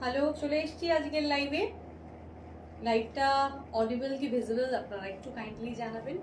Hello, চলে এসেছি আজকের লাইভে। লাইভটা অডিবল কি ভিজিবল আপনারা একটু কাইন্ডলি জানাবেন।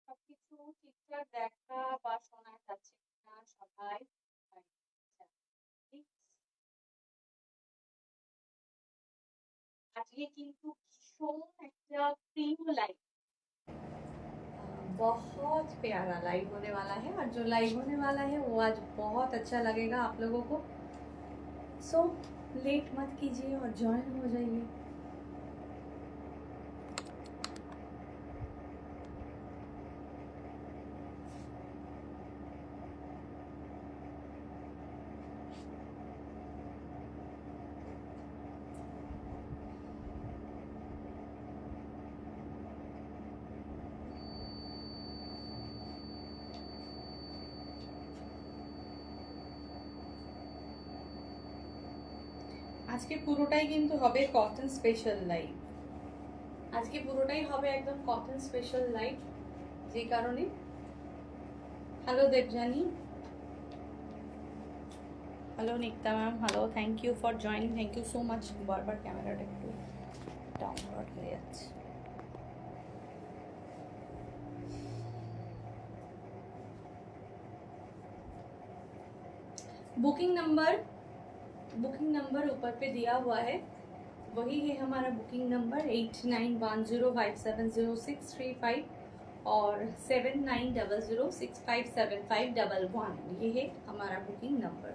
সবকিছু ঠিকঠাক দেখা বা শোনা যাচ্ছে কিনা সবাই আজকে কিন্তু ভীষণ একটা প্রিয় लाइव बहुत प्यारा लाइव होने वाला है और जो लाइव होने वाला है वो आज बहुत अच्छा लगेगा आप लोगों को। सो लेट मत कीजिए और ज्वाइन हो जाइए। আজকে পুরোটাই কিন্তু হবে কটন স্পেশাল লাইভ। আজকে পুরোটাই হবে একদম কটন স্পেশাল লাইভ, যে কারণে hello Debjani, hello Nikita ma'am, hello, thank you for joining, thank you so much. বারবার ক্যামেরাটা একটু ডাউনলোড হয়ে যাচ্ছে। बुकिंग नंबर ऊपर पे दिया हुआ है, वही है हमारा बुकिंग नंबर 8910570635 और 7900657511। ये है हमारा बुकिंग नंबर।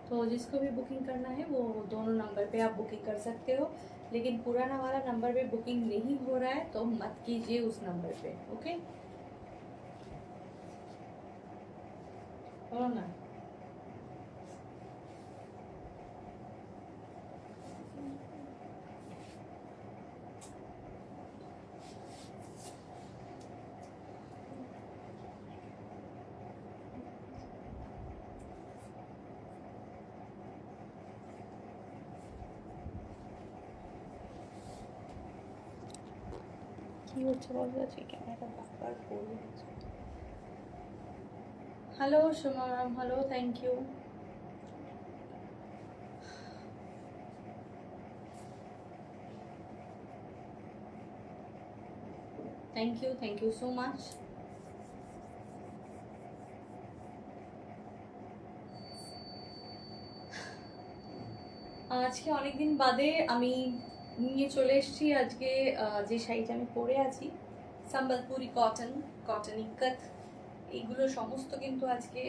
तो जिसको भी बुकिंग करना है वो दोनों नंबर पे आप बुकिंग कर सकते हो, लेकिन पुराना वाला नंबर पे बुकिंग नहीं हो रहा है तो मत कीजिए उस नंबर पे। ओके, बोलो ना। কি হচ্ছে বলতে যাচ্ছি, ক্যামেরাটা বারবার পড়ে যাচ্ছে। Hello Soma ma'am, hello, thank you. Thank you so much. আজকে অনেকদিন বাদে আমি নিয়ে চলে এসেছি আজকে যে শাড়িটা আমি পরে আছি, সম্বলপুরি কটন ইক্কত, এইগুলো সমস্ত কিন্তু আজকে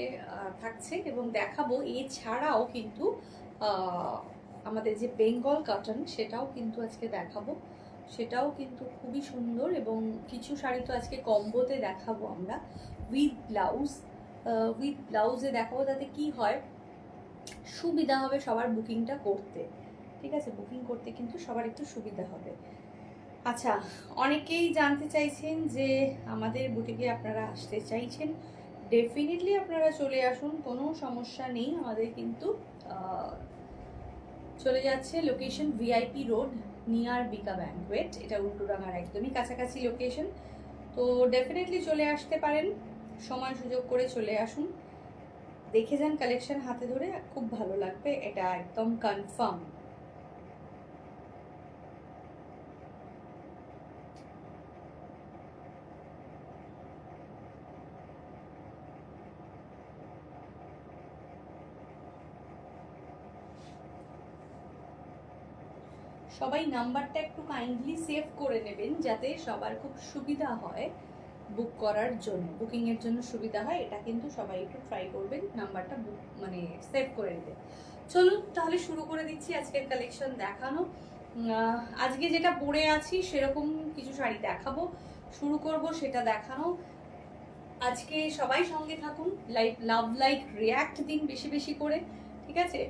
থাকছে এবং দেখাবো। এছাড়াও কিন্তু আমাদের যে বেঙ্গল কটন সেটাও কিন্তু আজকে দেখাবো, সেটাও কিন্তু খুবই সুন্দর। এবং কিছু শাড়ি তো আজকে কম্বোতে দেখাবো আমরা, উইথ ব্লাউজে দেখাবো, তাতে কি হয় সুবিধা হবে সবার বুকিংটা করতে। ঠিক আছে, বুকিং করতে কিন্তু সবার একটু সুবিধা হবে। আচ্ছা, অনেকেই জানতে চাইছেন যে আমাদের বুটিকে আপনারা আসতে চাইছেন, ডেফিনেটলি আপনারা চলে আসুন, কোনো সমস্যা নেই। আমাদের কিন্তু চলে যাচ্ছে লোকেশন ভিআইপি রোড নিয়ার বিকা ব্যাঙ্কোয়েট, এটা উল্টোডাঙার একদমই কাছাকাছি লোকেশন। তো ডেফিনেটলি চলে আসতে পারেন, সময় সুযোগ করে চলে আসুন, দেখে যান কালেকশন হাতে ধরে, খুব ভালো লাগবে, এটা একদম কনফার্ম। সবাই নাম্বারটা একটু কাইন্ডলি সেভ করে নেবেন, যাতে সবার খুব সুবিধা হয় বুক করার জন্য, বুকিংয়ের জন্য সুবিধা হয়। এটা কিন্তু সবাই একটু ট্রাই করবেন নাম্বারটা মানে সেভ করে নিতে। চলুন তাহলে শুরু করে দিচ্ছি আজকের কালেকশন দেখানো। আজকে যেটা পরে আছি সেরকম কিছু শাড়ি দেখাবো, শুরু করব সেটা দেখানো। আজকে সবাই সঙ্গে থাকুন, লাভ লাইক রিয়াক্ট দিন বেশি বেশি করে, ঠিক আছে?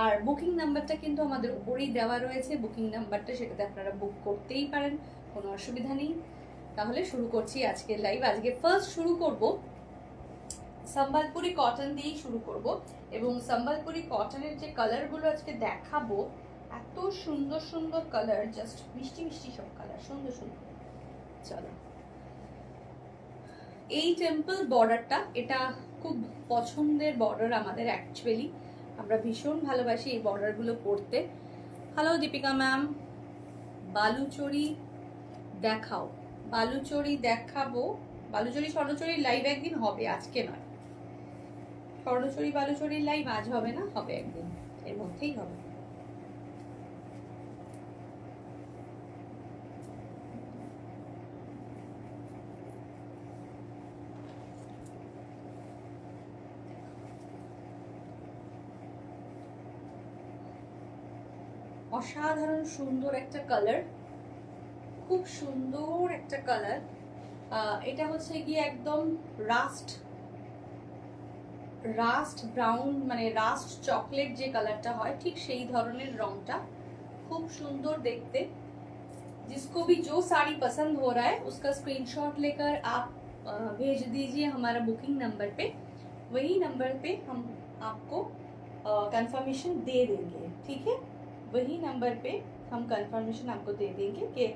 আর বুকিং নাম্বারটা কিন্তু আমাদের উপরেই দেওয়া রয়েছে, বুকিং নাম্বারটা, সেটাতে আপনারা বুক করতেই পারেন, কোনো অসুবিধা নেই। তাহলে শুরু করছি আজকের লাইভ। আজকে ফার্স্ট শুরু করব সম্বলপুরি কটন দিয়েই শুরু করব, এবং সম্বলপুরি কটনের যে কালারগুলো আজকে দেখাবো, এত সুন্দর সুন্দর কালার, জাস্ট মিষ্টি মিষ্টি সব কালার, সুন্দর সুন্দর। চলো, এই টেম্পল বর্ডারটা, এটা খুব পছন্দের বর্ডার আমাদের অ্যাকচুয়ালি, আমরা ভীষণ ভালোবাসি এই বর্ডারগুলো পরতে। হ্যালো দীপিকা ম্যাম, বালুচরি দেখাও, বালুচরি দেখাবো। বালুচরি স্বর্ণচুরির লাইভ একদিন হবে, আজকে নয়। স্বর্ণচুরি বালুচরির লাইভ আজ হবে না, হবে একদিন, এর মধ্যেই হবে। অসাধারণ সুন্দর একটা কালার, খুব সুন্দর একটা কালার। এটা হচ্ছে গিয়ে একদম রাস্ট ব্রাউন, মানে রাস্ট চকলেট যে কালারটা হয়, ঠিক সেই ধরনের রংটা, খুব সুন্দর দেখতে। जिसको भी जो साड़ी पसंद हो रहा है उसका स्क्रीनशॉट लेकर आप भेज दीजिए हमारा बुकिंग नंबर पे, वही नंबर पे हम आपको कंफर्मेशन दे देंगे, ठीक है? वही नंबर पे हम कंफर्मेशन आपको दे देंगे कि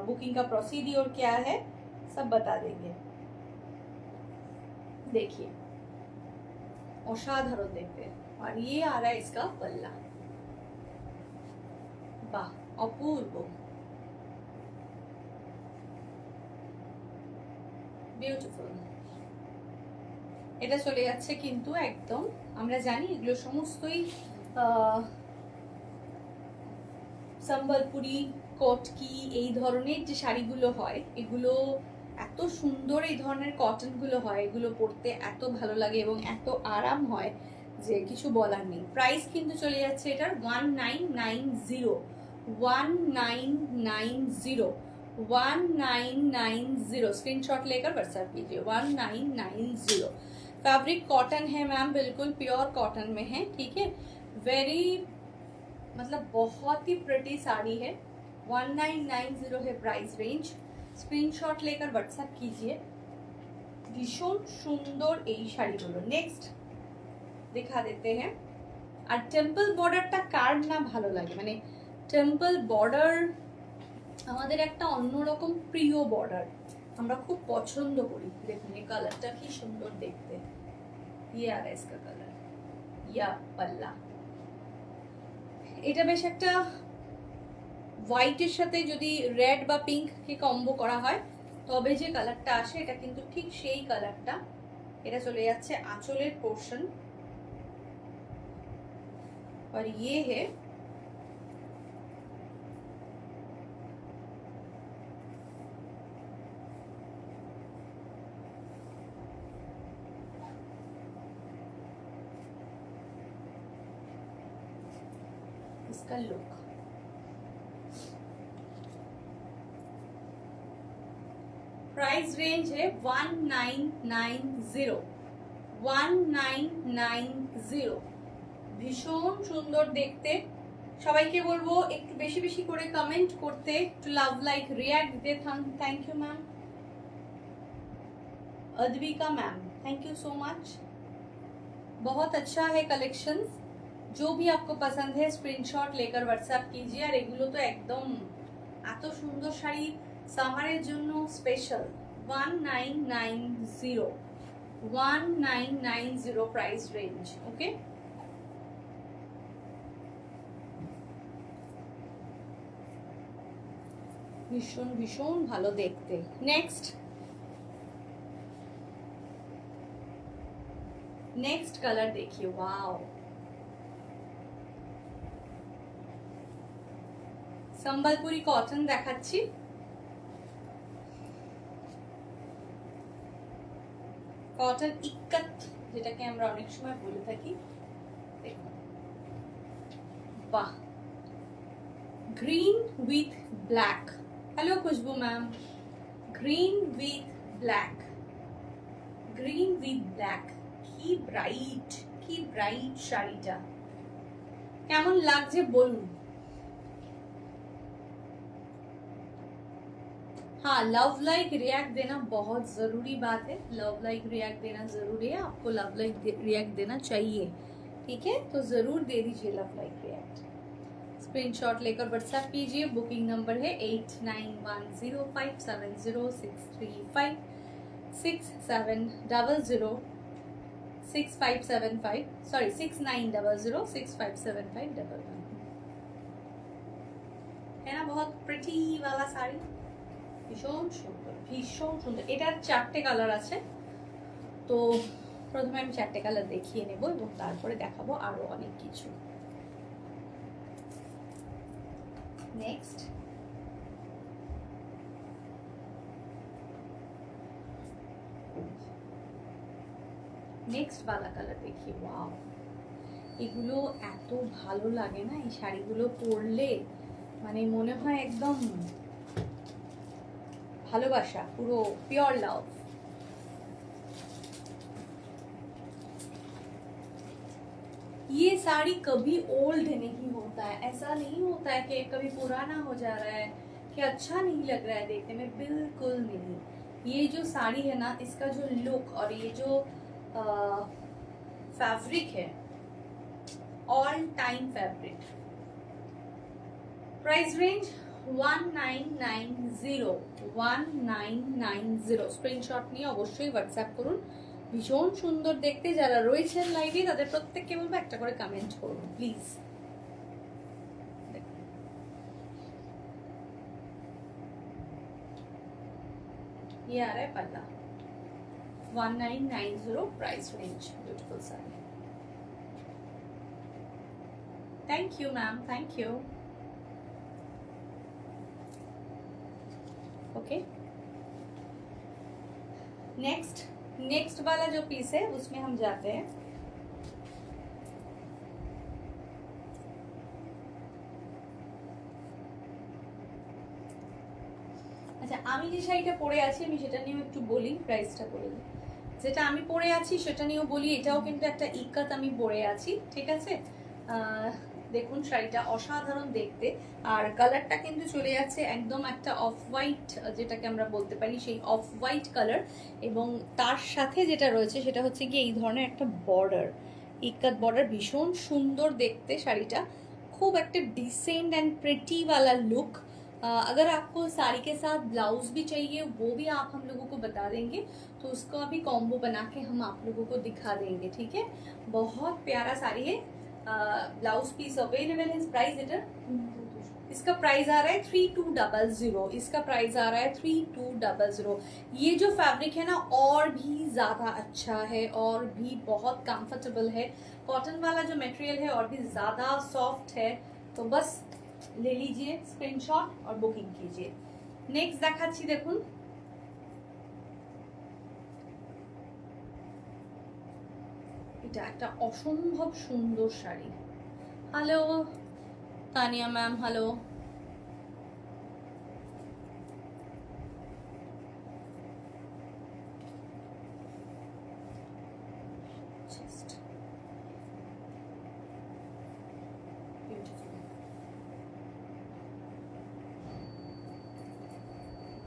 बुकिंग का प्रोसीड्योर क्या है, सब बता देंगे। देखिए असाधारण देखते हैं, और ये आ रहा है इसका पल्ला, वाह अपूर्व, বিউটিফুল। এটা চলে যাচ্ছে কিন্তু একদম, আমরা জানি এগুলো সমস্তই সম্বলপুরি কটকি এই ধরনের যে শাড়িগুলো হয়, এগুলো এত সুন্দর, এই ধরনের কটনগুলো হয়, এগুলো পরতে এত ভালো লাগে এবং এত আরাম হয় যে কিছু বলার নেই। প্রাইস কিন্তু চলে যাচ্ছে এটার 1990, 1990, 1990। स्क्रीनशॉट लेकर व्हाट्सएप कीजिए, 1990। फैब्रिक कॉटन है मैम, बिल्कुल प्योर कॉटन में है, ठीक है? वेरी मतलब बहुत ही प्रिटी साड़ी है, 1990 है प्राइस रेंज। स्क्रीनशॉट लेकर व्हाट्सएप कीजिए। भीषण सुंदर এই শাড়িগুলো। নেক্সট दिखा देते हैं। আর টেম্পল বর্ডারটা কার না ভালো লাগে, মানে টেম্পল বর্ডার আমাদের একটা অন্যরকম প্রিয় বর্ডার, আমরা খুব পছন্দ করি। দেখুন এই কালারটা কি সুন্দর দেখতে, ইয়ে আর इसका কালার, ইয়া পাল্লা। এটা বেশ একটা হোয়াইটের সাথে যদি রেড বা পিঙ্ক কে কম্বো করা হয় তবে যে কালারটা আসে, এটা কিন্তু ঠিক সেই কালারটা। এটা চলে যাচ্ছে আঁচলের পোর্শন, और ये है इसका लुक। प्राइस रेंज है 1990, 1990। ভীষণ সুন্দর দেখতে। সবাইকে বলবো একটু বেশি বেশি করে কমেন্ট করতে, একটু লাভ লাইক রিয়াক্ট দিতে। Thank you ma'am, Advika ma'am, thank you so much. बहुत अच्छा है कलेक्शन, जो भी आपको पसंद है स्क्रीनशॉट लेकर व्हाट्सएप कीजिए। আর এগুলো তো একদম এত সুন্দর শাড়ি, সামারের জন্য স্পেশাল। 1990, 1990 প্রাইস রেঞ্জ, ওকে? ভীষণ ভীষণ ভালো দেখতে। নেক্সট কালার देखिए, वाओ। সম্বলপুরি কটন দেখাচ্ছি। কটন ইক্কত যেটাকে আমরা অনেক সময় বলে থাকি, দেখুন, বাহ, green with black. Hello Khushboo ma'am, green with black, green with black, কি ব্রাইট শাড়িটা, কেমন লাগছে বলুন। हाँ, लव लाइक रिएक्ट देना बहुत जरूरी बात है, लव लाइक रिएक्ट देना जरूरी है, आपको लव लाइक रिएक्ट देना चाहिए, ठीक है, तो जरूर दे दीजिए लव लाइक रिएक्ट। स्क्रीनशॉट लेकर व्हाट्सएप कीजिए, बुकिंग नंबर है 8910570635 सॉरी 6900657511 है ना। बहुत प्रिटी वाला साड़ी, ভীষণ সুন্দর ভীষণ সুন্দর। এটার 4টে কালার আছে, তো প্রথমে আমি 4টে কালার দেখিয়ে নেব এবং তারপরে দেখাবো আরো অনেক কিছু। नेक्स्ट नेक्स्ट वाला কালার দেখি। ওয়াও, এগুলো এত ভালো লাগে না এই শাড়িগুলো পরলে, মানে মনে হয় একদম ভালোবাসা, পুরো পিওর লাভ। ये साड़ी कभी ओल्ड नहीं होता है, ऐसा नहीं होता है कि कभी पुराना हो जा रहा है कि अच्छा नहीं लग रहा है देखने में, बिल्कुल नहीं। ये जो साड़ी है ना, इसका जो लुक और ये जो फैब्रिक है, all time fabric. Price range 1990 screenshot নিয়ে অবশ্যই হোয়াটসঅ্যাপ করুন। ভীষণ সুন্দর দেখতে, যারা রয়েছেন লাইভে তাদের প্রত্যেককে বলবো একটা করে কমেন্ট করুন প্লিজ। ये आ रहा है पल्ला, 1990 price range, beautiful sari. Thank you ma'am, thank you. Okay, next वाला जो पीस है उसमें हम जाते हैं। আচ্ছা, আমি যে শাড়িটা পরে আছি আমি সেটা নিয়েও একটু বলি, প্রাইসটা বলে দিই। যেটা আমি পরে আছি সেটা নিয়েও বলি, এটাও কিন্তু একটা ইকাত আমি পরে আছি, ঠিক আছে। দেখুন শাড়িটা অসাধারণ দেখতে, আর কালারটা কিন্তু চলে যাচ্ছে একদম একটা অফ হোয়াইট, যেটাকে আমরা বলতে পারি সেই অফ হোয়াইট কালার, এবং তার সাথে যেটা রয়েছে সেটা হচ্ছে কি এই ধরনের একটা বর্ডার, ইকাত বর্ডার, ভীষণ সুন্দর দেখতে শাড়িটা, खूब एक डिसेंट एंड प्रिटी वाला लुक। अगर आपको साड़ी के साथ ब्लाउज भी चाहिए वो भी आप हम लोगों को बता देंगे, तो उसका भी कॉम्बो बना के हम आप लोगों को दिखा देंगे, ठीक है। बहुत प्यारा साड़ी है, ब्लाउज पीस अवेलेबल है। प्राइस इधर इसका प्राइस आ रहा है 3200, इसका प्राइस आ रहा है 3200। ये जो फैब्रिक है ना और भी ज़्यादा अच्छा है और भी बहुत कंफर्टेबल है, कॉटन वाला जो मटेरियल है और भी ज़्यादा सॉफ्ट है, तो बस ले लीजिए स्क्रीनशॉट और बुकिंग कीजिए। नेक्स्ट দেখাচ্ছি, দেখুন এটা একটা অসম্ভব সুন্দর sari. Hello Tania ma'am, hello.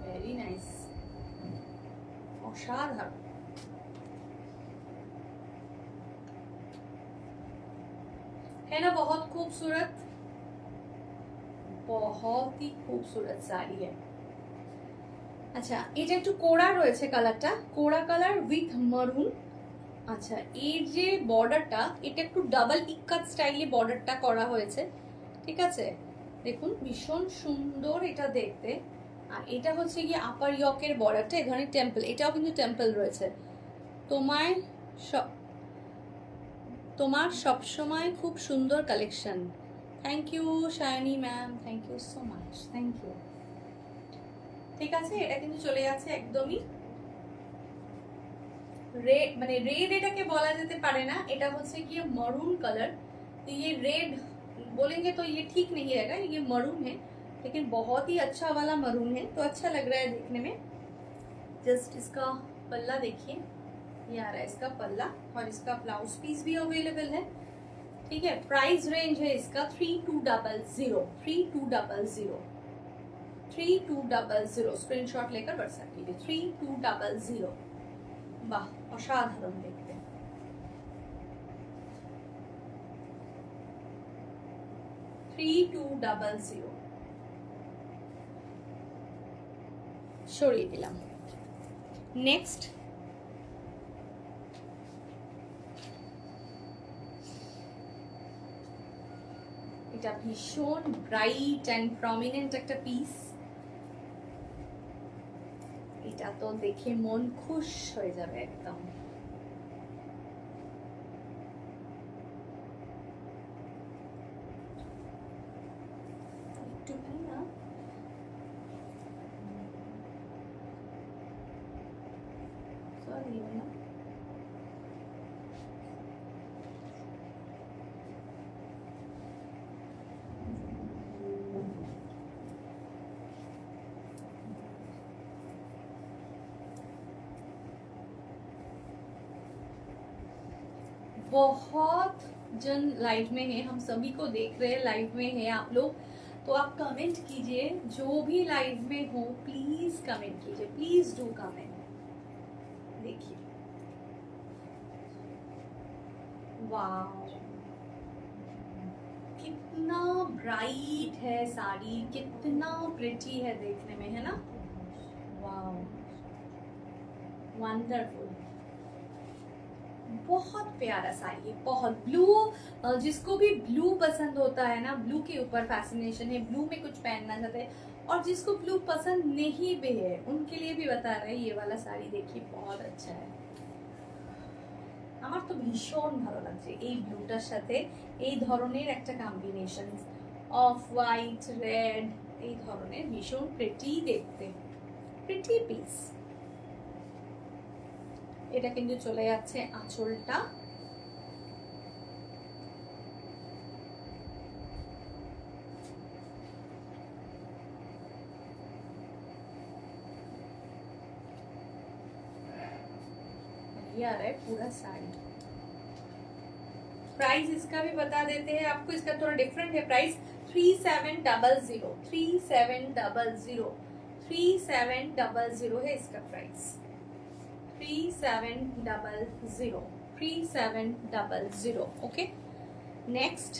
Very nice, असाधारण। है ना, बहुत खूबसूरत, बहुत ही खूबसूरत साड़ी है। अच्छा, এটা একটু কোড়া রয়েছে কালারটা, কোড়া কালার উইথ মারুন। আচ্ছা, এর যে বর্ডারটা এটা একটু ডাবল ইক্কাত স্টাইলে বর্ডারটা করা হয়েছে, ঠিক আছে। দেখুন ভীষণ সুন্দর এটা দেখতে। আর এটা হচ্ছে কি আপার ইয়কের বর্ডারটা, এখানে টেম্পল, এটাও কিন্তু টেম্পল রয়েছে। তোমার সব সময় খুব সুন্দর collection. Thank you Shayni ma'am, thank you so much, thank you. ঠিক আছে, এটা কিন্তু চলে যাচ্ছে একদমই রেড, মানে রেড এটাকে বলা যেতে পারে না, এটা হচ্ছে কি मरून कलर। तो ये रेड बोलेंगे तो ये ठीक नहीं रहेगा, ये मरून है लेकिन बहुत ही अच्छा वाला मरून है, तो अच्छा लग रहा है देखने में। जस्ट इसका पल्ला देखिए, ये आ रहा है इसका पल्ला, और इसका ब्लाउज पीस भी अवेलेबल है। ठीक है, प्राइस रेंज है इसका 3200, 3200, 3200। स्क्रीनशॉट लेकर व्हाट्सएप कीजिए 3200। वाह, असाधारण देखते हैं। সরিয়ে দিলাম। নেক্সট এটা ভীষণ ব্রাইট অ্যান্ড প্রমিনেন্ট একটা পিস। এটা তো দেখে মন খুশ হয়ে যাবে একদম। একটুখানি না, সরি না, बहुत जन लाइव में है, हम सभी को देख रहे हैं, लाइव में है आप लोग, तो आप कमेंट कीजिए। जो भी लाइव में हो प्लीज कमेंट कीजिए, प्लीज डू कमेंट। देखिए वाह, कितना ब्राइट है साड़ी, कितना प्रिटी है देखने में, है ना। वाह, वंडरफुल, बहुत प्यारा साड़ी है, बहुत ब्लू। जिसको भी ब्लू पसंद होता है ना, ब्लू के ऊपर फैसिनेशन है, ब्लू में कुछ पहनना चाहते हैं, और जिसको ब्लू पसंद नहीं भी है उनके लिए भी बता रहे हैं, ये वाला साड़ी देखिए बहुत अच्छा है। আমার তো ভীষণ ভালো লাগছে এই ব্লুটার সাথে এই ধরনের একটা কম্বিনেশন, অফ হোয়াইট রেড, এই ধরনের ভীষণ প্রিটি দেখতে, প্রিটি পিস। এটা কিন্তু চলে যাচ্ছে আঁচলটা, ये आ रहा है पूरा साड़ी। प्राइस इसका भी बता देते हैं आपको, इसका थोड़ा डिफरेंट है प्राइस, 3700, 3700, 3700 है इसका price, 3700, 3700। Okay, next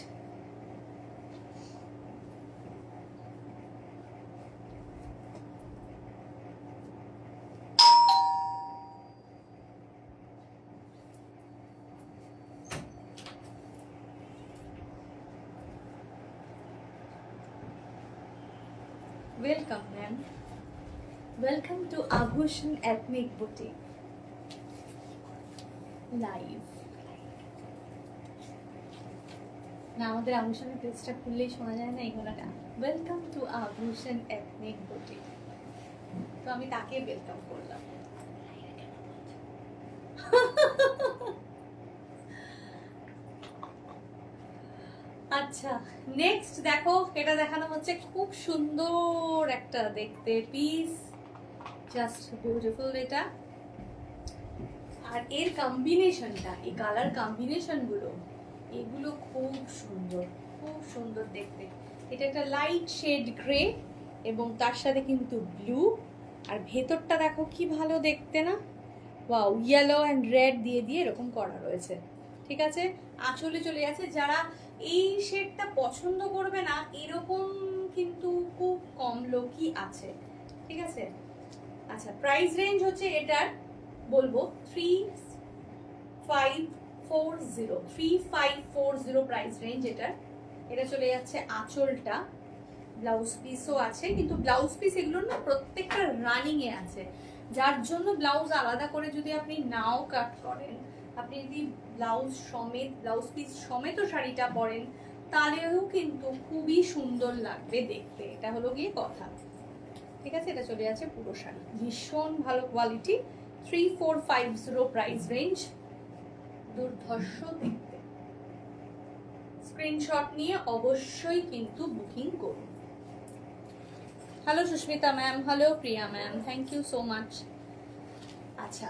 welcome ma'am, welcome to Aabhushan ethnic boutique live. না আমাদের আভূষণের পেজটা খুললেই শোনা যায় না এই গলাটা, ওয়েলকাম টু আভূষণ এথনিক বুটিক। তো আমি তাকে ওয়েলকাম করলাম। আচ্ছা, নেক্সট দেখো, এটা দেখানো হচ্ছে খুব সুন্দর একটা দেখতে পিস, জাস্ট বিউটিফুল এটা। আর এর কম্বিনেশনটা, এই কালার কম্বিনেশন গুলো, এগুলো খুব সুন্দর, খুব সুন্দর দেখতে। এটা একটা লাইট শেড গ্রে এবং তার সাথে কিন্তু ব্লু, আর ভেতরটা দেখো কি ভালো দেখতে না, ওয়াও, ইয়েলো অ্যান্ড রেড দিয়ে দিয়ে এরকম করা রয়েছে। ঠিক আছে, আঁচলে চলে যাচ্ছে। যারা এই শেডটা পছন্দ করবে না এরকম কিন্তু খুব কম লোকই আছে। ঠিক আছে, আচ্ছা, প্রাইস রেঞ্জ হচ্ছে এটার বলবো 3540, 3540 প্রাইস রেঞ্জ এটার। এটা চলে যাচ্ছে আঁচলটা, ব্লাউজ পিসও আছে, কিন্তু ব্লাউজ পিস এগুলোর না প্রত্যেকটা রানিং এ আছে, যার জন্য ব্লাউজ আলাদা করে যদি আপনি নাও কাট করেন, আপনি যদি ব্লাউজ সমেত, ব্লাউজ পিস সমেত শাড়িটা পরেন, তাহলেও কিন্তু খুবই সুন্দর লাগবে দেখতে। এটা হলো গিয়ে কথা। ঠিক আছে, এটা চলে যাচ্ছে পুরো শাড়ি, ভীষণ ভালো কোয়ালিটি, 3450 প্রাইস রেঞ্জ, দুর্ধর্ষ দেখতে। স্ক্রিনশট নিয়ে অবশ্যই কিন্তু বুকিং করুন। Hello Susmita ma'am, hello Priya ma'am, thank you so much. আচ্ছা,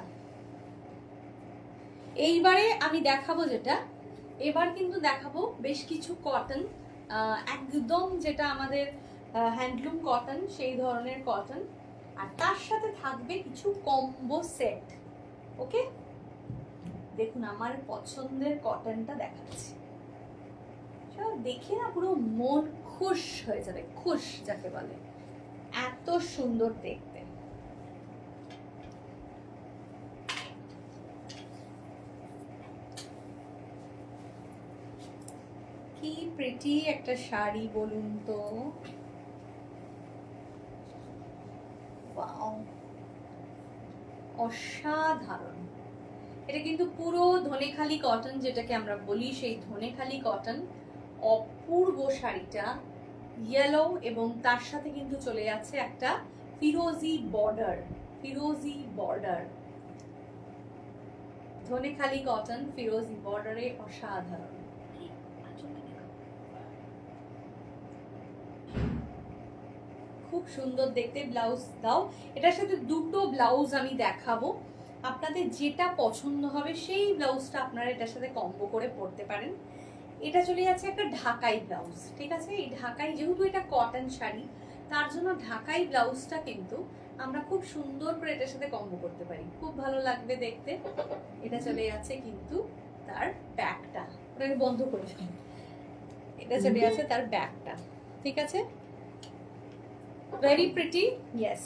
এইবারে আমি দেখাবো যেটা, এবার কিন্তু দেখাবো বেশ কিছু কটন, একদম যেটা আমাদের হ্যান্ডলুম কটন, সেই ধরনের কটন, আর তার সাথে থাকবে কিছু কম্বো সেট। ওকে, দেখুন আমার পছন্দের কটনটা দেখাচ্ছি, দেখে না পুরো মন খুশ হয়ে যাবে, খুশ যাকে বলে, এত সুন্দর দেখতে। কি প্রিটি একটা শাড়ি বলুন তো, ওয়াও, অসাধারণ। এটা কিন্তু পুরো ধনেখালি কটন, যেটাকে আমরা বলি সেই ধনেখালি কটন। অপূর্ব শাড়িটা, ইয়েলো এবং তার সাথে কিন্তু চলে যাচ্ছে একটা ফিরোজি বর্ডার, ফিরোজি বর্ডার, ধনেখালি কটন ফিরোজি বর্ডারে, অসাধারণ। খুব সুন্দর দেখতে। ব্লাউজ দাও, এটার সাথে দুটো ব্লাউজ আমি দেখাবো, আপনাদের যেটা পছন্দ হবে সেই ব্লাউজটা আপনারা এটার সাথে কম্বো করে পরতে পারেন। এটা চলে যাচ্ছে একটা ঢাকাই ব্লাউজ, ঠিক আছে? এই ঢাকাই, যেহেতু এটা কটন শাড়ি, তার জন্য ঢাকাই ব্লাউজটা কিন্তু আমরা খুব সুন্দর করে এটার সাথে কম্বো করতে পারি, খুব ভালো লাগবে দেখতে। এটা চলে যাচ্ছে কিন্তু তার ব্যাকটা, ওটাকে বন্ধ করে ফেলি, এটা চলে যাচ্ছে তার ব্যাকটা, ঠিক আছে? Very pretty, yes.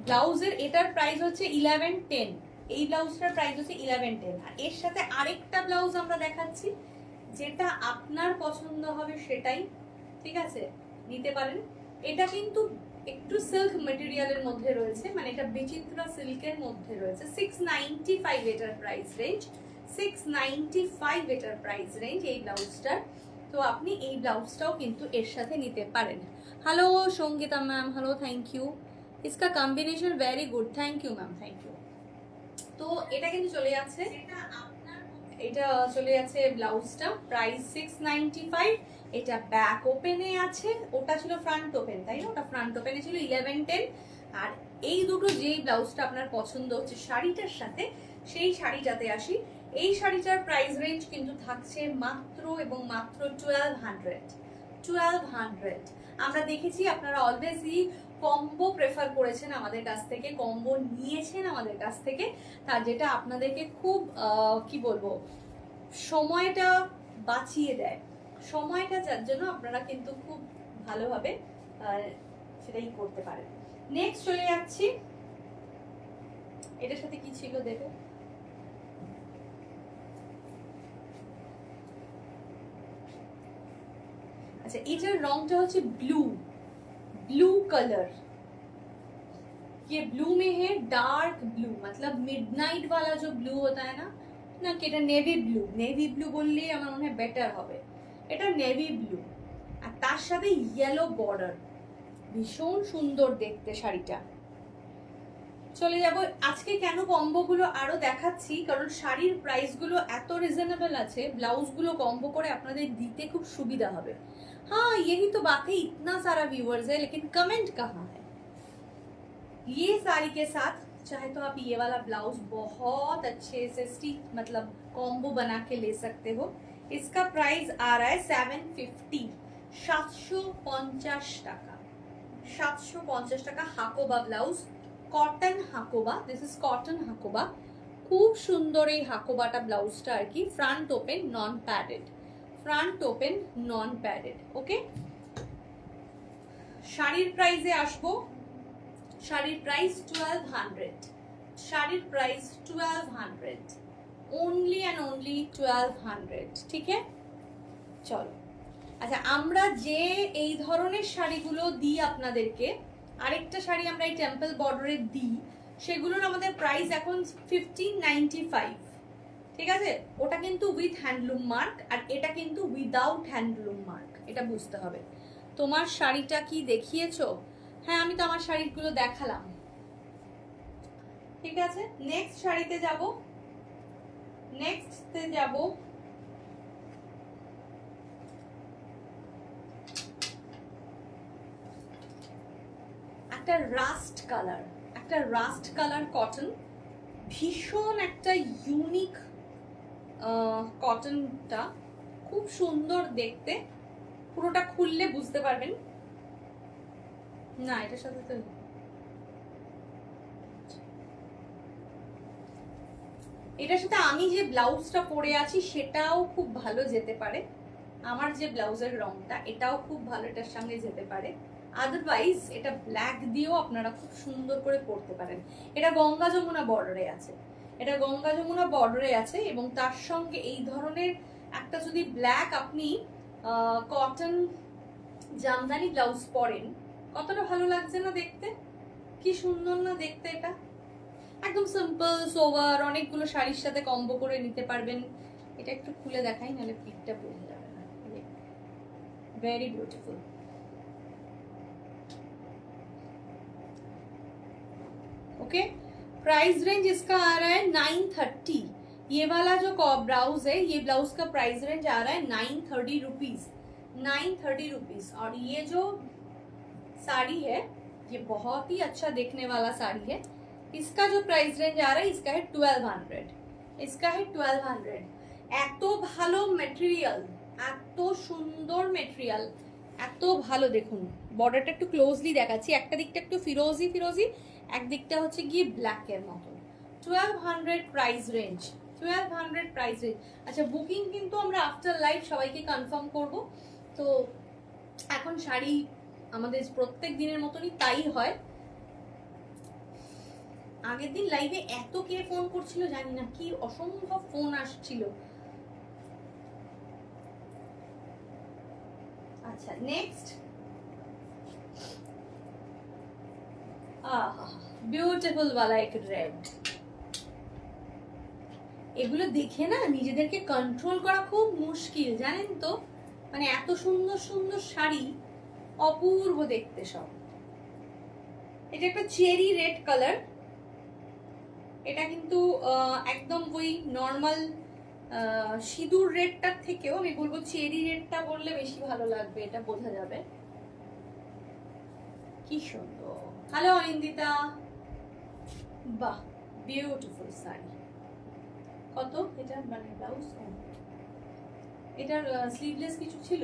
ব্লাউজের এটার প্রাইস হচ্ছে 1110, এই ব্লাউজটার প্রাইস হচ্ছে 1110। আর এর সাথে আরেকটা ব্লাউজ আমরা দেখাচ্ছি, যেটা আপনার পছন্দ হবে সেটাই, ঠিক আছে, নিতে পারেন। এটা কিন্তু একটু সিল্ক মেটেরিয়ালের মধ্যে রয়েছে, মানে এটা বিচিত্রা সিল্কের মধ্যে রয়েছে। 695 এটার প্রাইস রেঞ্জ, 695 এটার প্রাইস রেঞ্জ এই ব্লাউজটার। তো আপনি এই ব্লাউজটাও কিন্তু এর সাথে নিতে পারেন। Hello Sangeeta ma'am, hello, thank you, इसका combination very good, thank you ma'am, thank you. তো এটা কিন্তু চলে যাচ্ছে, এটা চলে যাচ্ছে ব্লাউজটা, প্রাইস 695। এটা ব্যাক ওপেনে আছে, ওটা ছিল ফ্রন্ট ওপেন, তাই না? ওটা ফ্রন্ট ওপেনে ছিল 1110। আর এই দুটো যেই ব্লাউজটা আপনার পছন্দ হচ্ছে শাড়িটার সাথে, সেই শাড়িটাতে আসি। এই শাড়িটার প্রাইস রেঞ্জ কিন্তু থাকছে মাত্র এবং মাত্র 1200, 1200। আমরা দেখেছি আপনারা অলওয়েজই কম্বো প্রেফার করেছেন আমাদের কাছ থেকে, কম্বো নিয়েছেন আমাদের কাছ থেকে, তার যেটা আপনাদেরকে খুব কি বলবো, সময়টা বাঁচিয়ে দেয়, সময়টা, যার জন্য আপনারা কিন্তু খুব ভালোভাবে সেটাই করতে পারেন। নেক্সট চলে যাচ্ছি, এটার সাথে কি ছিল দেখো, আচ্ছা এটার রংটা হচ্ছে ব্লू, ब्लू कलर, ये ब्लू में है डार्क ब्लू, मतलब मिडनाइट वाला जो ब्लू होता है ना, না কি এটা নেভি ব্লু, নেভি ব্লু বললেই আমার মনে হয় বেটার হবে। এটা নেভি ব্লু আর তার সাথে ইয়েলো বর্ডার, ভীষণ সুন্দর দেখতে শাড়িটা। চলে যাব, আজকে কেন কম্বোগুলো আরো দেখাচ্ছি, কারণ শাড়ির প্রাইসগুলো এত রিজনেবল আছে, ব্লাউজগুলো কম্বো করে আপনাদের দিতে খুব সুবিধা হবে। हाँ यही तो बात है, इतना सारा व्यूअर्स है लेकिन कमेंट कहाँ है। ये साड़ी के साथ चाहे तो आप ये वाला ब्लाउज बहुत अच्छे से स्टिच, मतलब कॉम्बो बना के ले सकते हो। इसका प्राइस आ रहा है 750, 750 টাকা, 750 টাকা। Hakoba blouse, cotton Hakoba, this is cotton Hakoba. খুব সুন্দর এই হাকোবাটা ব্লাউজটা আর কি, front open non padded, front open non padded. Okay, শাড়ির প্রাইসে আসবো, শাড়ির প্রাইস 1200, শাড়ির প্রাইস 1200, ओनली एंड ओनली 1200, ঠিক আছে? চলো, আচ্ছা আমরা যে এই ধরনের শাড়িগুলো দিই আপনাদেরকে, আরেকটা শাড়ি আমরা এই টেম্পল বর্ডারে দিই, সেগুলোর আমাদের প্রাইস এখন 1595, ঠিক আছে? ওটা কিন্তু উইথ হ্যান্ডলুম মার্ক, আর এটা কিন্তু উইদাউট হ্যান্ডলুম মার্ক, এটা বুঝতে হবে। তোমার শাড়িটা কি দেখিয়েছো? হ্যাঁ আমি তো আমার শাড়িগুলো দেখালাম, ঠিক আছে? নেক্সট শাড়িতে যাব, নেক্সটে যাব একটা রাস্ট কালার, একটা রাস্ট কালার কটন, ভীষণ একটা ইউনিক কটনটা, খুব সুন্দর দেখতে। পুরোটা খুললে বুঝতে পারবেন। না এটার সাথে তো এটার সাথে আমি যে ব্লাউজটা পরে আছি সেটাও খুব ভালো যেতে পারে। আমার যে ব্লাউজের রংটা এটাও খুব ভালো এটার সঙ্গে যেতে পারে। আদারওয়াইজ এটা ব্ল্যাক দিয়েও আপনারা খুব সুন্দর করে পরতে পারেন। এটা গঙ্গা যমুনা বর্ডারে আছে, এটা গঙ্গা যমুনা বর্ডারে আছে, এবং তার সঙ্গে এই ধরনের একটা যদি ব্ল্যাক আপনি কটন জামদানি ব্লাউজ পরেন, কতটা ভালো লাগছে না দেখতে? কি সুন্দর না দেখতে? এটা একদম সিম্পল সোভার, অনেকগুলো শাড়ির সাথে কম্বো করে নিতে পারবেন। এটা একটু খুলে দেখাই, নাহলে পিকটা বোঝা যাবে না। Very beautiful. Okay, price range इसका आ रहा है 930। ये वाला जो ब्लाउज है, ये ब्लाउज का प्राइस रेंज आ रहा है 930 रुपीज, 930 रुपीज। और ये जो साड़ी है ये बहुत ही अच्छा देखने वाला साड़ी है। इसका जो प्राइस रेंज आ रहा है इसका है 1200, इसका है 1200। এত ভালো মেটেরিয়াল, এত সুন্দর মেটেরিয়াল, এত ভালো। দেখুন বর্ডারটা একটু ক্লোজলি দেখাচ্ছি, একটা দিকটা একটু ফিরোজি ফিরোজি, এক দিকটা হচ্ছে গিয়ে ব্ল্যাকের মতো। 1200 প্রাইস রেঞ্জ, 1200 প্রাইস রেঞ্জ। আচ্ছা, বুকিং কিন্তু আমরা আফটার লাইভ সবাইকে কনফার্ম করব। তো এখন শাড়ি আমাদের প্রত্যেক দিনের মতনই তাই হয়। আগের দিন লাইভে এত কে ফোন করছিল জানি না, কি অসম্ভব ফোন আসছিল। আচ্ছা, নেক্সট বিউটিফুল वाला एक रेड। এগুলো দেখে না নিজেদেরকে কন্ট্রোল করা খুব মুশকিল, জানেন তো? মানে এত সুন্দর সুন্দর শাড়ি, অপূর্ব দেখতে সব। এটা একটা চেরি রেড কালার। এটা কিন্তু একদম ওই নর্মাল সিঁদুর রেডটার থেকেও আমি বলবো চেরি রেডটা বললে বেশি ভালো লাগবে, এটা বোঝা যাবে। কি সুন্দর। হ্যালো অনিন্দিতা, বাহ বিউটিফুল শাড়ি। কত এটা? মানে ব্লাউজ এটার স্লিভলেস কিছু ছিল?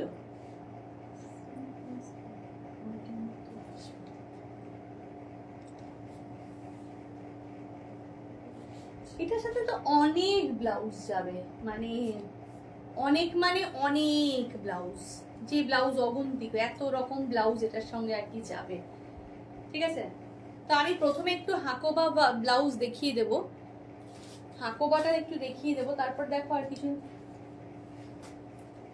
এটার সাথে তো অনেক ব্লাউজ যাবে, মানে অনেক, মানে অনেক ব্লাউজ, যে ব্লাউজ অগুন্তিক, এত রকম ব্লাউজ এটার সঙ্গে আর কি যাবে। ঠিক আছে, তো আমি প্রথমে একটু হাকোবা ব্লাউজ দেখিয়ে দেব, হাকোবাটা একটু দেখিয়ে দেব, তারপর দেখো আর কিছু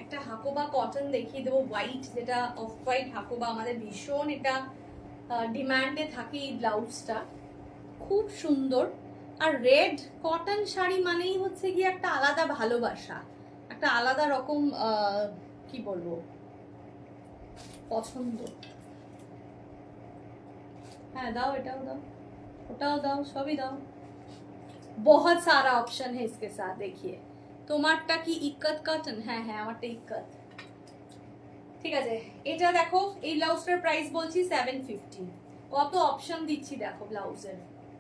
একটা হাকোবা কটন দেখিয়ে দেবো, হোয়াইট, যেটা অফ হোয়াইট হাকোবা আমাদের ভীষণ এটা ডিমান্ডে থাকে। এই ব্লাউজটা খুব সুন্দর। আর রেড কটন শাড়ি মানেই হচ্ছে গিয়ে একটা আলাদা ভালোবাসা, একটা আলাদা রকম কি বলবো পছন্দ। হ্যাঁ দাও, এটাও দাও, ওটাও দাও, সবই দাও। बहुत सारा ऑप्शन है इसके साथ। देखिए তোমারটা কি ইক্কত কটন? হ্যাঁ হ্যাঁ, আমারটা ইক্কত। ঠিক আছে, এটা দেখো, এই ব্লাউজটার প্রাইস বলছি 750। কত অপশন দিচ্ছি দেখো ব্লাউজের।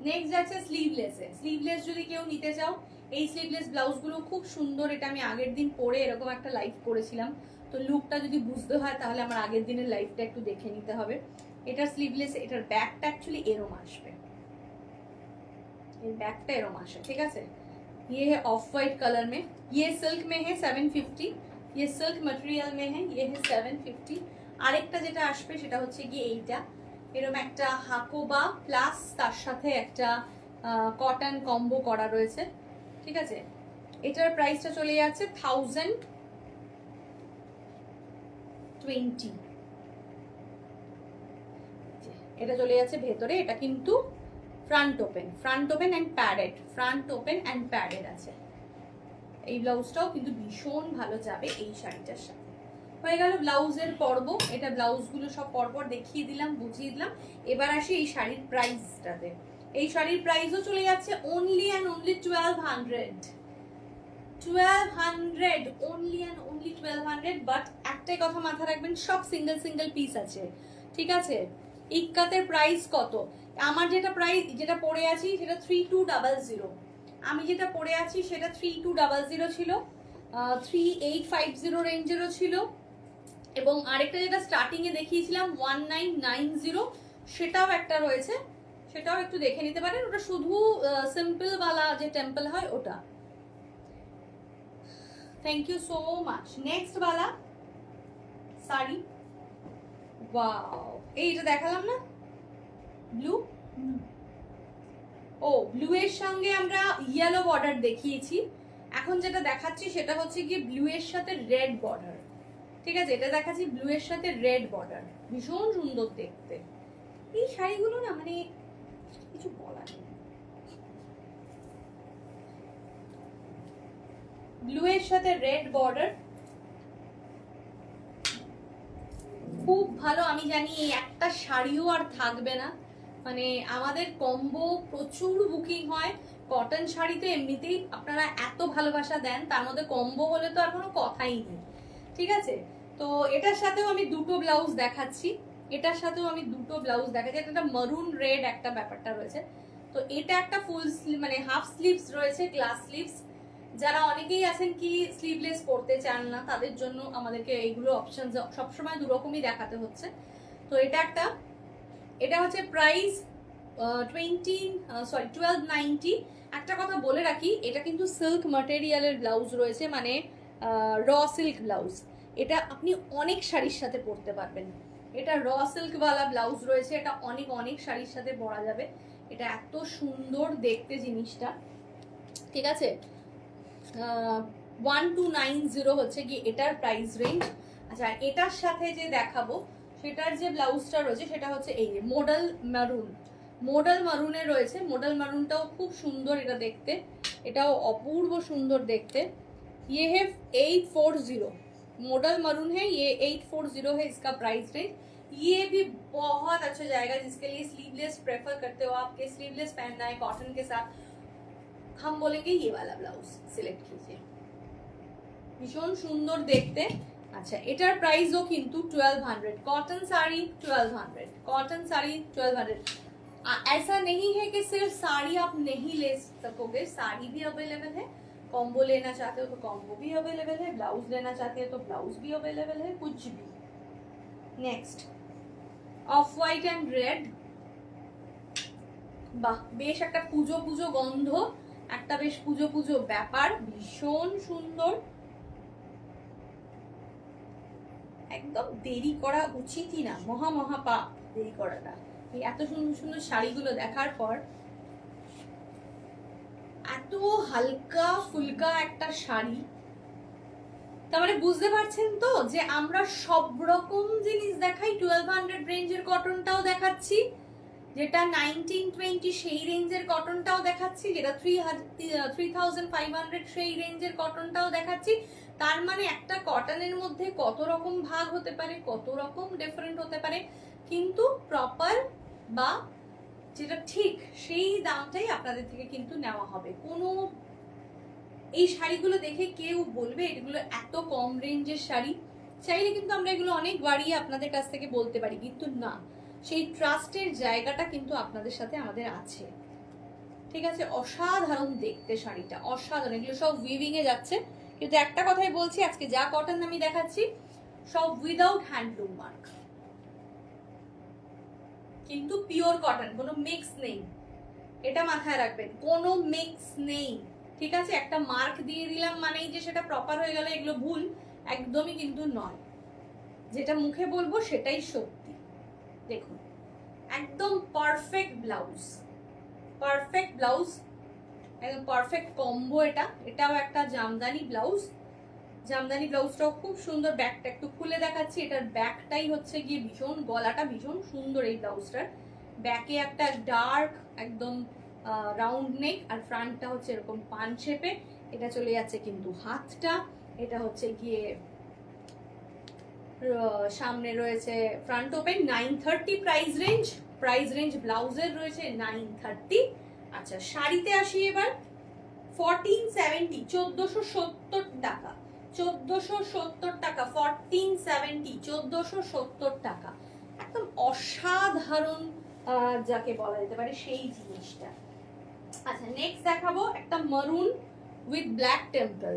নেক্সট যাচ্ছে স্লিভলেসে। স্লিভলেস যদি কেউ নিতে চাও, এই স্লিভলেস ব্লাউজগুলো খুব সুন্দর। এটা আমি আগের দিন পরে এরকম একটা লাইভ করেছিলাম, তো লুকটা যদি বুঝতে হয় তাহলে আমার আগের দিনের লাইভটা একটু দেখে নিতে হবে। এটার স্লিভলেস, এটার ব্যাকটা অ্যাকচুয়ালি এরম আসবে, बैकटा एरम आशा। ठीक है, ये है ऑफ वाइट कलर में, ये सिल्क में है 750, ये सिल्क मटेरियल में है, ये है 750। আরেকটা যেটা আসবে সেটা হচ্ছে গিয়ে এইটা, এরকম একটা হাকোবা প্লাস তার সাথে একটা কটন কম্বো করা রয়েছে। ঠিক আছে, এটার প্রাইসটা চলে যাচ্ছে 1020। এটা চলে যাচ্ছে ভেতরে। এটা কিন্তু front open, front open and padded, front open and padded আছে। এই ব্লাউজটাও কিন্তু ভীষণ ভালো যাবে এই শাড়িটার সাথে। হয়ে গেল ব্লাউজের পর্ব। এটা ব্লাউজগুলো সব পরপর দেখিয়ে দিলাম, বুঝিয়ে দিলাম। এবার আসি এই শাড়ির প্রাইসটাতে। এই শাড়ির প্রাইসও চলে যাচ্ছে only and only 1200, 1200, only and only 1200। But একটাই কথা মাথায় রাখবেন, সব সিঙ্গেল সিঙ্গেল পিস আছে। ঠিক আছে, ইক্কাতের প্রাইস কত? আমার যেটা প্রাইস, যেটা পরে আছি সেটা 3200, আমি যেটা পরে আছি সেটা 3200 ছিল, 3850 রেঞ্জেরও ছিল, এবং আরেকটা যেটা স্টার্টিং এ দেখিয়েছিলাম 1990 সেটাও একটা রয়েছে, সেটাও একটু দেখে নিতে পারেন। ওটা শুধু সিম্পল ওয়ালা যে টেম্পল হয় ওটা। Thank you so much. Next ওয়ালা শাড়ি, ওয়াও, এইটা দেখালাম না ব্লু, ও ব্লু এর সঙ্গে আমরা ইয়েলো বর্ডার দেখিয়েছি, এখন যেটা দেখাচ্ছি সেটা হচ্ছে কি ব্লু এর সাথে রেড বর্ডার। ঠিক আছে, এটা দেখাচ্ছি ব্লু এর সাথে রেড বর্ডার, ভীষণ সুন্দর দেখতে। এই শাড়িগুলো না মানে কিছু বলার নেই। ব্লু এর সাথে রেড বর্ডার, খুব ভালো। আমি জানি এই একটা শাড়িও আর থাকবে না, মানে আমাদের কম্বো প্রচুর বুকিং হয়। কটন শাড়িতে এমনিতেই আপনারা এত ভালোবাসা দেন, তার মধ্যে কম্বো হলে তো আর কোনো কথাই নেই। ঠিক আছে, তো এটার সাথেও আমি দুটো ব্লাউজ দেখাচ্ছি, এটার সাথেও আমি দুটো ব্লাউজ দেখাচ্ছি। এটা মারুন রেড একটা ব্যাপারটা রয়েছে, তো এটা একটা ফুল মানে হাফ স্লিভস রয়েছে, গ্লাস স্লিভস। যারা অনেকেই আছেন কি স্লিভলেস পরতে চান না, তাদের জন্য আমাদেরকে এইগুলো অপশন সবসময় দুরকমই দেখাতে হচ্ছে। তো এটা একটা, এটা হচ্ছে প্রাইস 1290। একটা কথা বলে রাখি, এটা কিন্তু সিল্ক ম্যাটেরিয়ালের ব্লাউজ রয়েছে, মানে র সিল্ক ব্লাউজ। এটা আপনি অনেক শাড়ির সাথে পরতে পারবেন। এটা র সিল্কওয়ালা ব্লাউজ রয়েছে, এটা অনেক অনেক শাড়ির সাথে পরা যাবে। এটা এত সুন্দর দেখতে জিনিসটা। ঠিক আছে, 1290 হচ্ছে কি এটার প্রাইস রেঞ্জ। আচ্ছা, এটার সাথে যে দেখাবো সেটার যে ব্লাউজটা রয়েছে সেটা হচ্ছে এই মডেল মারুন, মডেল মারুনে রয়েছে। মডেল মারুনটাও খুব সুন্দর এটা দেখতে, এটাও অপূর্ব সুন্দর দেখতে। ये है 840, मॉडल मरून है ये, 840 है इसका प्राइस रेंज। ये भी बहुत अच्छा जाएगा जिसके लिए स्लीवलेस प्रेफर करते हो, आपके स्लीवलेस पहनना है कॉटन के साथ, हम बोलेंगे ये वाला ब्लाउज सिलेक्ट कीजिए, भीषण सुंदर देखते। अच्छा, एटार प्राइसও কিন্তু 1200, कॉटन साड़ी 1200, कॉटन साड़ी 1200। ऐसा नहीं है कि सिर्फ साड़ी आप नहीं ले सकोगे, साड़ी भी अवेलेबल है, कॉम्बो लेना चाहते हो तो कॉम्बो भी अवेलेबल है, ब्लाउज लेना चाहते हो तो ब्लाउज भी अवेलेबल है, कुछ भी। Next of white and red, বাহ, বেশ একটা পুজো পুজো গন্ধ, একটা বেশ পুজো পুজো ব্যাপার, ভীষণ সুন্দর। একদম দেরি করা উচিতই না, মহা মহা পাপ দেরি করাটা। এই এত সুন্দর সুন্দর শাড়িগুলো দেখার পর, এত হালকা ফুলকা একটা শাড়ি, তার মানে বুঝতে পারছেন তো যে আমরা সব রকম জিনিস দেখাই। 1200 রেঞ্জের কটনটাও দেখাচ্ছি, যেটা 1920 সেই রেঞ্জের কটনটাও দেখাচ্ছি, যেটা 3500 সেই রেঞ্জের কটনটাও দেখাচ্ছি। তার মানে একটা কটনের মধ্যে কত রকম ভাগ হতে পারে, কত রকম ডিফারেন্ট হতে পারে, কিন্তু প্রপার বা যেটা ঠিক সেই দামটাই আপনাদের থেকে কিন্তু নেওয়া হবে। কোনো এই শাড়িগুলো দেখে কেউ বলবে এগুলো এত কম রেঞ্জের শাড়ি, চাইলে কিন্তু আমরা এগুলো অনেক বাড়িয়ে আপনাদের কাছ থেকে বলতে পারি, কিন্তু না, সেই ট্রাস্টের জায়গাটা কিন্তু আপনাদের সাথে আমাদের আছে। ঠিক আছে, অসাধারণ দেখতে শাড়িটা, অসাধারণ। এগুলো সব উইভিং এ যাচ্ছে, কিন্তু একটা কথাই বলছি, আজকে যা কটন আমি দেখাচ্ছি সব উইদাউট হ্যান্ডলুম মার্ক, কিন্তু পিওর কটন, কোনো মিক্স নেই, এটা মাথায় রাখবেন, কোনো মিক্স নেই। ঠিক আছে, একটা মার্ক দিয়ে দিলাম মানেই যে সেটা প্রপার হয়ে গেল, এগুলো ভুল, একদমই কিন্তু নয়। যেটা মুখে বলবো সেটাই সত্যি। দেখুন, একদম পারফেক্ট ব্লাউজ, পারফেক্ট ব্লাউজ, একদম পারফেক্ট কম্বো। এটাও একটা জামদানি ব্লাউজ, জামদানি ব্লাউজটাও খুব সুন্দর। ব্যাকটা একটু খুলে দেখাচ্ছি, এটার ব্যাকটাই হচ্ছে গিয়ে ভীষণ, গলাটা ভীষণ সুন্দর এই ব্লাউজটার। ব্যাকে একটা ডার্ক একদম রাউন্ড নেক, আর ফ্রন্টটা হচ্ছে এরকম পান শেপে। এটা চলে যাচ্ছে কিন্তু হাতটা, এটা হচ্ছে গিয়ে সামনে রয়েছে ফ্রন্ট ওপেন। 930 প্রাইস রেঞ্জ ব্লাউজের রয়েছে 930। আচ্ছা, শাড়িতে আসি এবার। 1470, 1470 টাকা, 1470 টাকা, 1470, 1470 টাকা। একদম অসাধারণ যাকে বলা যেতে পারে সেই জিনিসটা। আচ্ছা নেক্সট দেখাবো একটা maroon with black temple.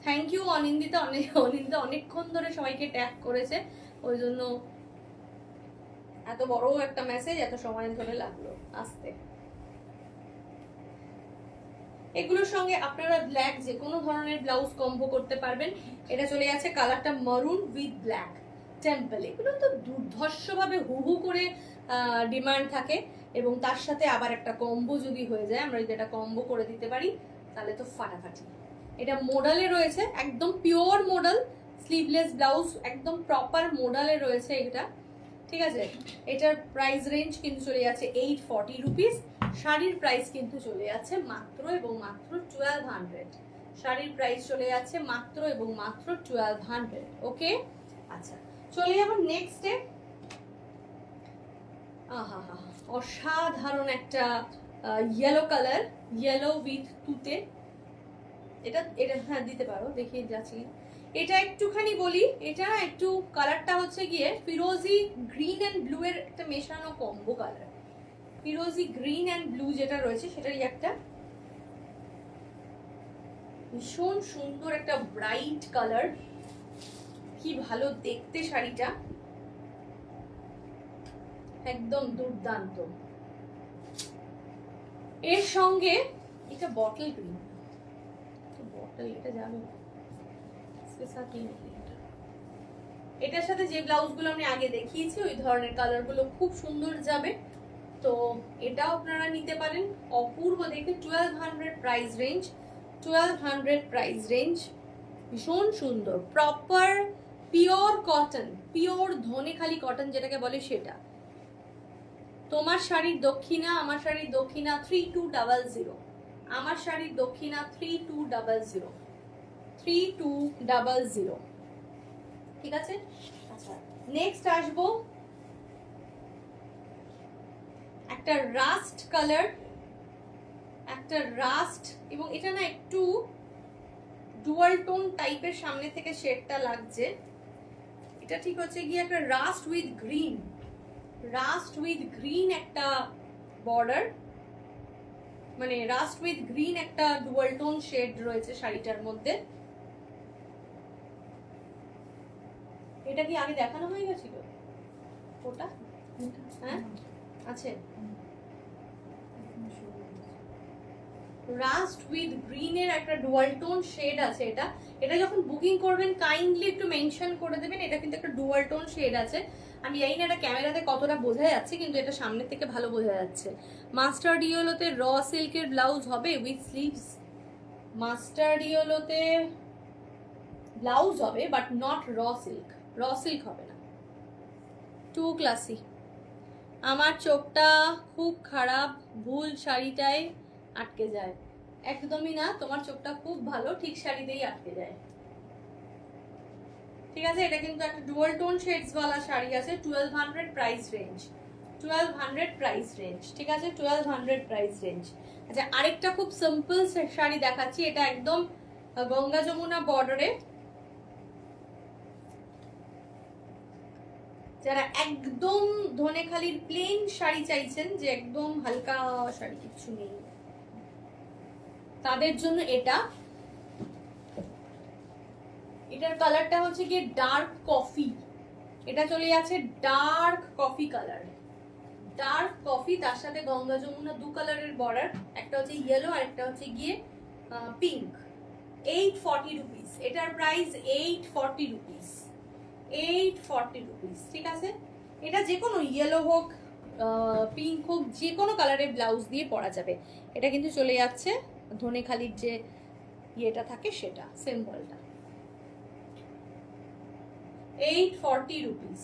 Thank you Anindita, Anindita অনেকক্ষণ ধরে সবাইকে ট্যাগ করেছে, ওই জন্য এত বড় একটা মেসেজ এত সময় ধরে লাগলো আসতে। এগুলোর সঙ্গে আপনারা ব্ল্যাক যে কোনো ধরনের ব্লাউজ কম্বো করতে পারবেন। এটা চলে যাচ্ছে কালারটা মারুন উইথ ব্ল্যাক টেম্পল। এগুলো তো দুর্ধর্ষভাবে হু করে ডিমান্ড থাকে, এবং তার সাথে আবার একটা কম্বো যদি হয়ে যায়, আমরা যদি এটা কম্বো করে দিতে পারি তাহলে তো ফাটাফাটি। এটা মোডালে রয়েছে, একদম পিওর মোডাল, স্লিভলেস ব্লাউজ, একদম প্রপার মোডালে রয়েছে এটা, ঠিক আছে। এটার প্রাইস রেঞ্জ কিন্তু চলে যাচ্ছে 840 রুপিস। শাড়ির প্রাইস কিন্তু চলে যাচ্ছে মাত্র এবং মাত্র 1200। শাড়ির প্রাইস চলে যাচ্ছে মাত্র এবং মাত্র 1200। ওকে, আচ্ছা চলে যাবো নেক্সটে। আহা হা, অসাধারণ একটা ইয়েলো কালার, ইয়েলো উইথ তুতে। এটা এটা হ্যাঁ দিতে পারো, দেখিয়ে যাচ্ছি। এটা একটুখানি বলি, এটা একটু কালারটা হচ্ছে গিয়ে ফিরোজি গ্রিন অ্যান্ড ব্লু এর একটা মেশানো কম্বো কালার। ফিরোজি গ্রিন অ্যান্ড ব্লু যেটা রয়েছে সেটারই একটা ভীষণ সুন্দর একটা ব্রাইট কালার। কি ভালো দেখতে শাড়িটা, একদম দুর্দান্ত। এর সঙ্গে এটা বটল গ্রিন, বটল এটা যাবে, এটার সাথে যে ব্লাউজগুলো আমি আগে দেখিয়েছি ওই ধরনের কালারগুলো খুব সুন্দর যাবে। তো এটাও আপনারা নিতে পারেন, অপূর্ব দেখে। 1200 প্রাইস রেঞ্জ, 1200 প্রাইস রেঞ্জ, ভীষণ সুন্দর, proper pure cotton, pure Dhanekhali cotton যেটাকে বলে সেটা। তোমার শাড়ির দক্ষিণা, আমার শাড়ির দক্ষিণা 3200, আমার শাড়ির দক্ষিণা 3200, 3200, ঠিক আছে। আচ্ছা নেক্সট আসবো একটা রাস্ট কালার, একটা রাস্ট, এবং এটা না একটু ডুয়াল টোন টাইপের সামনে থেকে শেডটা লাগছে। এটা ঠিক হচ্ছে গিয়ে একটা rust with green, rust with green একটা বর্ডার, মানে রাস্ট উইথ গ্রিন একটা ডুয়াল টোন শেড রয়েছে শাড়িটার মধ্যে। এটা কি আগে দেখানো হয়ে গেছিল ওটা? হ্যাঁ আছে, রাস্ট উইথ গ্রিন এর একটা ডুয়াল টোন শেড আছে। এটা এটা যখন বুকিং করবেন কাইন্ডলি একটু মেনশন করে দেবেন, এটা কিন্তু একটা ডুয়াল টোন শেড আছে। আমি জানি না এটা ক্যামেরাতে কতটা বোঝা যাচ্ছে, কিন্তু এটা সামনে থেকে ভালো বোঝা যাচ্ছে। মাস্টার্ড ইয়েলোতে র সিল্কের ব্লাউজ হবে উইথ স্লিভস, মাস্টার্ড ইয়েলোতে ব্লাউজ হবে but not raw silk, raw silk হবে না, টু ক্লাসি। আমার চোখটা খুব খারাপ, ভুল শাড়িটায় আটকে যায়। একদমই না, তোমার চোখটা খুব ভালো, ঠিক শাড়িতেই আটকে যায়, ঠিক আছে। এটা কিন্তু একটা ডুয়াল টোন শেডস वाला শাড়ি আছে, 1200 প্রাইস রেঞ্জ, 1200 প্রাইস রেঞ্জ, ঠিক আছে, 1200 প্রাইস রেঞ্জ। আচ্ছা আরেকটা খুব সিম্পল শাড়ি দেখাচ্ছি, এটা একদম গঙ্গা যমুনা বর্ডারে। যারা একদম ধনেখালির প্লেন শাড়ি চাইছেন, যে একদম হালকা শাড়ি কিছু নেই, তাদের জন্য এটা। এটার কালারটা হচ্ছে গিয়ে ডার্ক কফি, এটা চলে যাচ্ছে dark coffee colour, dark coffee, তার সাথে গঙ্গা যমুনা দু কালারের বর্ডার, একটা হচ্ছে ইয়েলো আর একটা হচ্ছে গিয়ে পিঙ্ক। 840 রুপিস, এটার প্রাইস 840 রুপিস, 840 রুপিস, ঠিক আছে। এটা যে কোনো ইয়েলো হোক পিঙ্ক হোক যে কোনো কালারের ব্লাউজ দিয়ে পরা যাবে। এটা কিন্তু চলে যাচ্ছে ধনেখালির যে ইয়েটা থাকে সেটা, সিম্বলটা। 840 রুপিস,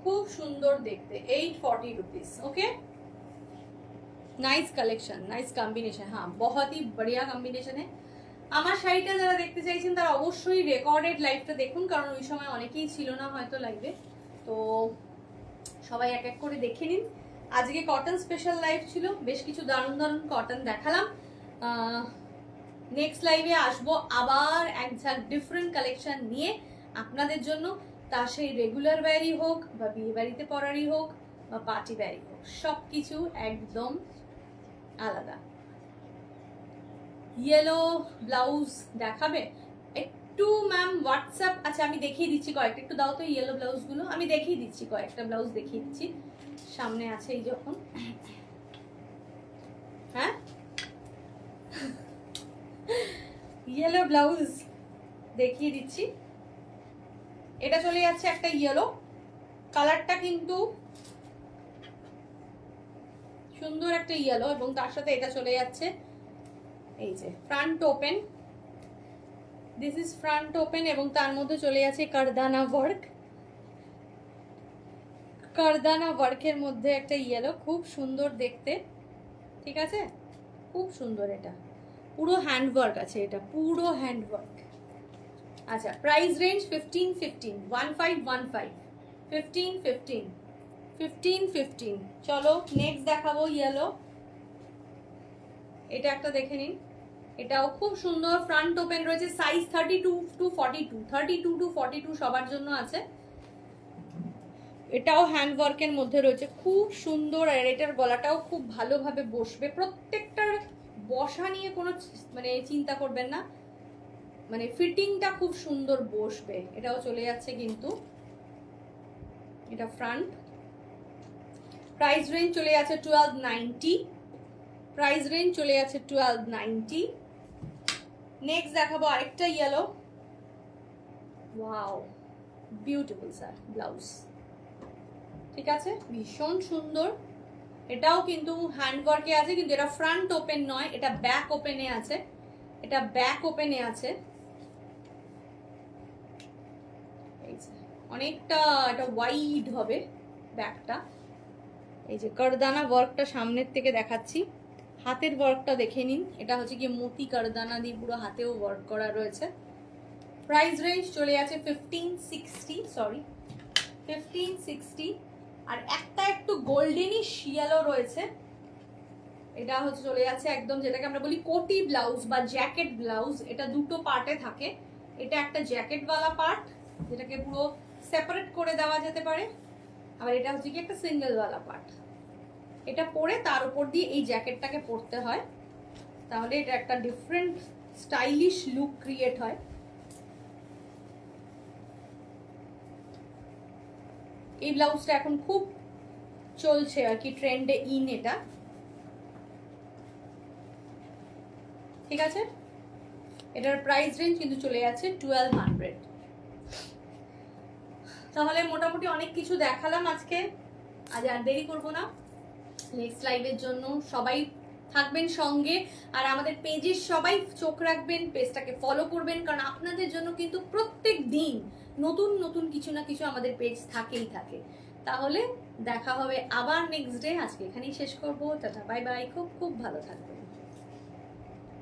খুব সুন্দর দেখতে, 840 rupees. Okay, nice collection, nice combination, हाँ बहुत ही बढ़िया कॉम्बिनेशन है। আমার শাড়িটা যারা দেখতে চাইছেন তারা অবশ্যই রেকর্ডেড লাইভটা দেখুন, কারণ ওই সময় অনেকেই ছিল না হয়তো লাইভে, তো সবাই এক এক করে দেখে নিন। আজকে কটন স্পেশাল লাইভ ছিল, বেশ কিছু দারুণ দারুণ কটন দেখালাম। নেক্সট লাইভে আসবো আবার এক ঝাঁক ডিফারেন্ট কালেকশন নিয়ে আপনাদের জন্য, তা সেই রেগুলার ওয়্যারই হোক বা বিয়ে বাড়িতে পরারই হোক বা পার্টি ওয়্যারই হোক, সব কিছু একদম আলাদা। ইয়েলো ব্লাউজ দেখাবে একটু ম্যাম? হোয়াটসঅ্যাপ, আচ্ছা আমি দেখিয়ে দিচ্ছি কয়েকটা, একটু দাও তো ইয়েলো ব্লাউজগুলো, আমি দেখিয়ে দিচ্ছি কয়েকটা ব্লাউজ দেখিয়ে দিচ্ছি, সামনে আছে এই যখন। হ্যাঁ, ইয়েলো ব্লাউজ দেখিয়ে দিচ্ছি। এটা চলে যাচ্ছে একটা ইয়েলো, কালারটা কিন্তু সুন্দর একটা ইয়েলো, এবং তার সাথে এটা চলে যাচ্ছে এই যে front open, this is front open, এবং তার মধ্যে চলে যাচ্ছে কারদানা ওয়ার্ক, কারদানা ওয়ার্কের মধ্যে একটা ইয়েলো, খুব সুন্দর দেখতে, ঠিক আছে, খুব সুন্দর। এটা পুরো হ্যান্ড ওয়ার্ক আছে, এটা পুরো হ্যান্ড ওয়ার্ক। আচ্ছা, প্রাইস রেঞ্জ 1515, 1515, 1515, 1515। চলো নেক্সট দেখাবো ইয়েলো। এটা একটা দেখে নিন, এটাও খুব সুন্দর, ফ্রন্ট ওপেন রয়েছে, সাইজ 32 to 42, 32 to 42 সবার জন্য আছে। এটাও হ্যান্ড ওয়ার্কের মধ্যে রয়েছে, খুব সুন্দর, আর এটার গলাটাও খুব ভালোভাবে বসবে, প্রত্যেকটার বসা নিয়ে কোনো মানে চিন্তা করবেন না, মানে ফিটিংটা খুব সুন্দর বসবে। এটাও চলে যাচ্ছে কিন্তু, এটা ফ্রন্ট। প্রাইস রেঞ্জ চলে যাচ্ছে 1290, প্রাইস রেঞ্জ চলে যাচ্ছে 1290। নেক্সট দেখাবো আরেকটা yellow, wow beautiful sir blouse, ঠিক আছে, ভীষণ সুন্দর। এটাও কিন্তু হ্যান্ড ওয়ার্কে আছে, কিন্তু এটা ফ্রন্ট ওপেন নয়, এটা ব্যাক ওপেনে আছে, এটা ব্যাক ওপেনে আছে। অনেকটা এটা ওয়াইড হবে ব্যাকটা। এই যে কারদানা ওয়ার্কটা সামনের থেকে দেখাচ্ছি, হাতের ওয়ার্কটা দেখে নিন, এটা হচ্ছে কি মোতি কারদানা দিয়ে পুরো হাতেও ওয়ার্ক করা রয়েছে। প্রাইস রেঞ্জ চলে যাচ্ছে 1560, সরি 1560। আর একটা একটু গোল্ডেনিশ ইয়েলো রয়েছে, এটা হচ্ছে চলে যাচ্ছে একদম যেটাকে আমরা বলি কোটি ব্লাউজ বা জ্যাকেট ব্লাউজ। এটা দুটো পার্টে থাকে, এটা একটা জ্যাকেটওয়ালা পার্ট যেটাকে পুরো সেপারেট করে দেওয়া যেতে পারে, আবার এটা হচ্ছে কি একটা সিঙ্গেলওয়ালা পার্ট। এটা পরে তার উপর দিয়ে এই জ্যাকেটটাকে পরতে হয়, তাহলে এটা একটা ডিফারেন্ট স্টাইলিশ লুক ক্রিয়েট হয়। এই ব্লাউজটা এখন খুব চলছে আর কি, ট্রেন্ডে ইন এটা, ঠিক আছে। এটার প্রাইস রেঞ্জ কিন্তু চলে যাচ্ছে 1200। তাহলে মোটামুটি অনেক কিছু দেখালাম আজকে, আজ আর দেরি করবো না, নেক্সট লাইভের জন্য সবাই থাকবেন সঙ্গে, আর আমাদের পেজের সবাই চোখ রাখবেন, পেজটাকে ফলো করবেন, কারণ আপনাদের জন্য কিন্তু প্রত্যেক দিন নতুন নতুন কিছু না কিছু আমাদের পেজ থাকেই থাকে। তাহলে দেখা হবে আবার নেক্সট ডে, আজকে এখানেই শেষ করবো, টাটা বাই বাই, খুব খুব ভালো থাকবেন।